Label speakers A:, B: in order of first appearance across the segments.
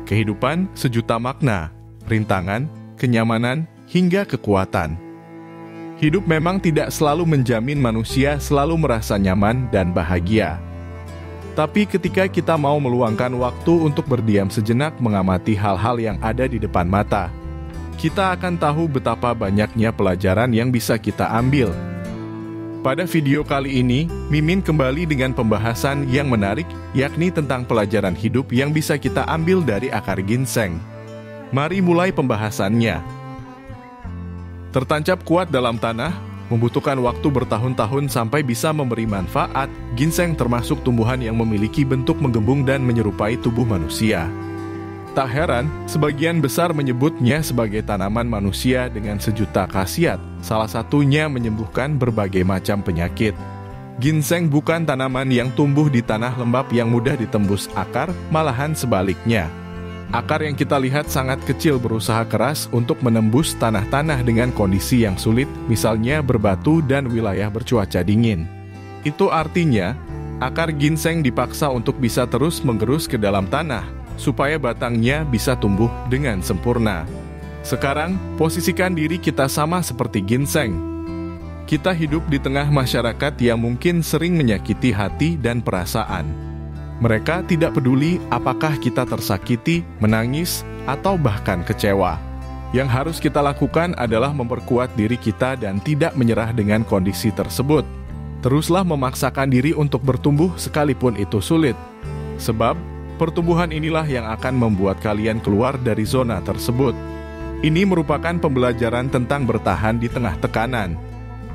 A: Kehidupan sejuta makna, rintangan, kenyamanan, hingga kekuatan. Hidup memang tidak selalu menjamin manusia selalu merasa nyaman dan bahagia. Tapi ketika kita mau meluangkan waktu untuk berdiam sejenak mengamati hal-hal yang ada di depan mata, kita akan tahu betapa banyaknya pelajaran yang bisa kita ambil. Pada video kali ini, Mimin kembali dengan pembahasan yang menarik, yakni tentang pelajaran hidup yang bisa kita ambil dari akar ginseng. Mari mulai pembahasannya. Tertancap kuat dalam tanah, membutuhkan waktu bertahun-tahun sampai bisa memberi manfaat. Ginseng termasuk tumbuhan yang memiliki bentuk menggembung dan menyerupai tubuh manusia. Tak heran, sebagian besar menyebutnya sebagai tanaman manusia dengan sejuta khasiat, salah satunya menyembuhkan berbagai macam penyakit. Ginseng bukan tanaman yang tumbuh di tanah lembab yang mudah ditembus akar, malahan sebaliknya. Akar yang kita lihat sangat kecil berusaha keras untuk menembus tanah-tanah dengan kondisi yang sulit, misalnya berbatu dan wilayah bercuaca dingin. Itu artinya, akar ginseng dipaksa untuk bisa terus menggerus ke dalam tanah, supaya batangnya bisa tumbuh dengan sempurna. Sekarang, posisikan diri kita sama seperti ginseng. Kita hidup di tengah masyarakat yang mungkin sering menyakiti hati dan perasaan. Mereka tidak peduli apakah kita tersakiti, menangis, atau bahkan kecewa. Yang harus kita lakukan adalah memperkuat diri kita dan tidak menyerah dengan kondisi tersebut. Teruslah memaksakan diri untuk bertumbuh sekalipun itu sulit. Sebab, pertumbuhan inilah yang akan membuat kalian keluar dari zona tersebut. Ini merupakan pembelajaran tentang bertahan di tengah tekanan.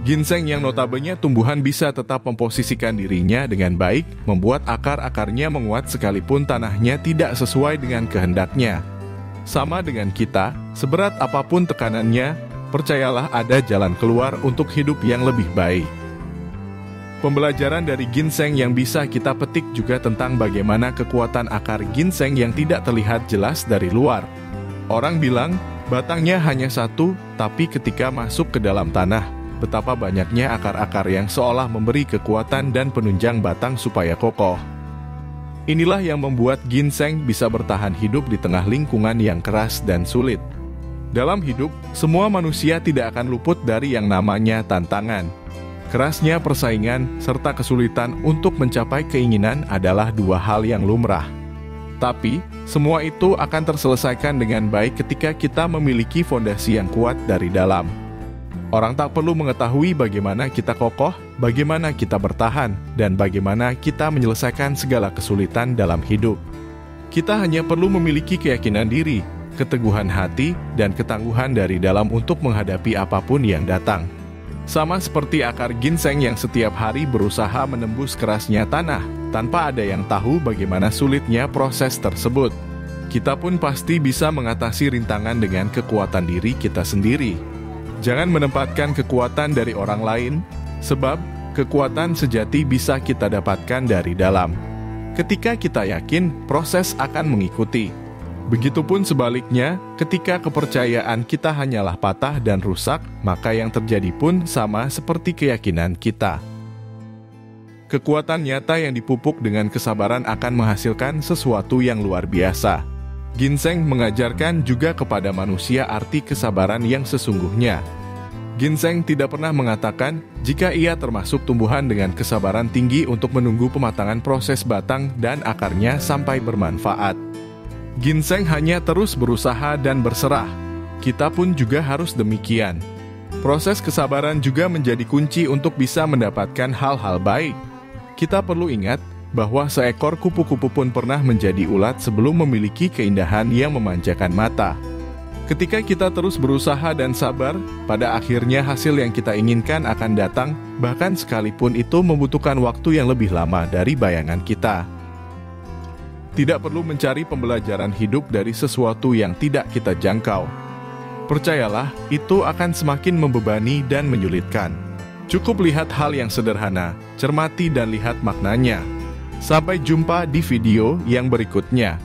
A: Ginseng yang notabene tumbuhan bisa tetap memposisikan dirinya dengan baik, membuat akar-akarnya menguat sekalipun tanahnya tidak sesuai dengan kehendaknya. Sama dengan kita, seberat apapun tekanannya, percayalah ada jalan keluar untuk hidup yang lebih baik. Pembelajaran dari ginseng yang bisa kita petik juga tentang bagaimana kekuatan akar ginseng yang tidak terlihat jelas dari luar. Orang bilang, batangnya hanya satu, tapi ketika masuk ke dalam tanah, betapa banyaknya akar-akar yang seolah memberi kekuatan dan penunjang batang supaya kokoh. Inilah yang membuat ginseng bisa bertahan hidup di tengah lingkungan yang keras dan sulit. Dalam hidup, semua manusia tidak akan luput dari yang namanya tantangan. Kerasnya persaingan serta kesulitan untuk mencapai keinginan adalah dua hal yang lumrah. Tapi, semua itu akan terselesaikan dengan baik ketika kita memiliki fondasi yang kuat dari dalam. Orang tak perlu mengetahui bagaimana kita kokoh, bagaimana kita bertahan, dan bagaimana kita menyelesaikan segala kesulitan dalam hidup. Kita hanya perlu memiliki keyakinan diri, keteguhan hati, dan ketangguhan dari dalam untuk menghadapi apapun yang datang. Sama seperti akar ginseng yang setiap hari berusaha menembus kerasnya tanah, tanpa ada yang tahu bagaimana sulitnya proses tersebut. Kita pun pasti bisa mengatasi rintangan dengan kekuatan diri kita sendiri. Jangan menempatkan kekuatan dari orang lain, sebab kekuatan sejati bisa kita dapatkan dari dalam. Ketika kita yakin, proses akan mengikuti. Begitupun sebaliknya, ketika kepercayaan kita hanyalah patah dan rusak, maka yang terjadi pun sama seperti keyakinan kita. Kekuatan nyata yang dipupuk dengan kesabaran akan menghasilkan sesuatu yang luar biasa. Ginseng mengajarkan juga kepada manusia arti kesabaran yang sesungguhnya. Ginseng tidak pernah mengatakan jika ia termasuk tumbuhan dengan kesabaran tinggi untuk menunggu pematangan proses batang dan akarnya sampai bermanfaat. Ginseng hanya terus berusaha dan berserah. Kita pun juga harus demikian. Proses kesabaran juga menjadi kunci untuk bisa mendapatkan hal-hal baik. Kita perlu ingat bahwa seekor kupu-kupu pun pernah menjadi ulat sebelum memiliki keindahan yang memanjakan mata. Ketika kita terus berusaha dan sabar, pada akhirnya hasil yang kita inginkan akan datang, bahkan sekalipun itu membutuhkan waktu yang lebih lama dari bayangan kita. Tidak perlu mencari pembelajaran hidup dari sesuatu yang tidak kita jangkau. Percayalah, itu akan semakin membebani dan menyulitkan. Cukup lihat hal yang sederhana, cermati dan lihat maknanya. Sampai jumpa di video yang berikutnya.